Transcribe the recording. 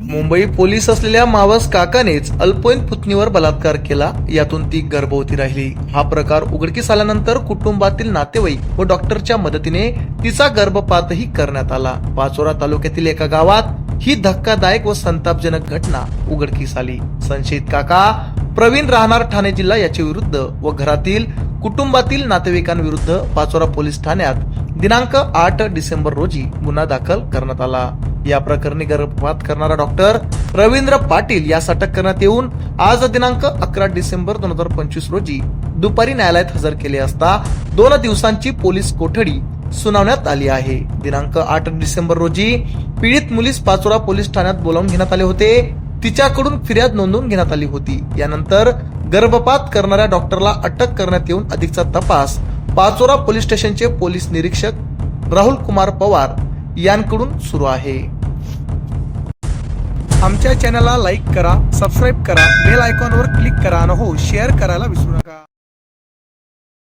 Mumbai police असलेल्या मावस काकानेच अल्पवयीन पुतणीवर बलात्कार केला, यातून ती गर्भवती राहिली। हा प्रकार उघडकीस आल्यानंतर कुटुंबातील नातेवाईक व डॉक्टरच्या मदतीने तिचा गर्भपातही करण्यात आला। पाचोरा तालुक्यातील एका गावात ही धक्कादायक व संतापजनक घटना उघडकीस आली। संशयित काका प्रवीण राहणार ठाणे जिल्हा याच्या विरुद्ध व घरातील कुटुंबातील नातेवाईकांविरुद्ध पाचोरा पोलीस ठाण्यात दिनांक 8 डिसेंबर रोजी गुन्हा दाखल करण्यात आला। या प्रकरणी गर्भपात करणारा डॉक्टर रवींद्र पाटील यास अटक करण्यात येऊन आज दिनांक 11 डिसेंबर 2025 रोजी दुपारी न्यायालयात हजर केले असता 2 दिवसांची पोलीस कोठडी सुनावण्यात आली आहे। दिनांक 8 डिसेंबर रोजी पीडित मुलीस पाचोरा पोलीस ठाण्यात बोलावून घेण्यात आले होते। तिच्याकडून फिर्याद नोंदवून घेण्यात आली होती। यानंतर गर्भपात करणाऱ्या डॉक्टरला अटक करण्यात येऊन अधिकचा तपास पाचोरा पोलीस स्टेशनचे पोलीस निरीक्षक राहुल कुमार पवार यांकडून सुरू आहे। आमच्या चॅनलला लाईक करा, सबस्क्राईब करा, बेल आयकॉनवर क्लिक करा आणि शेअर करायला विसरू नका।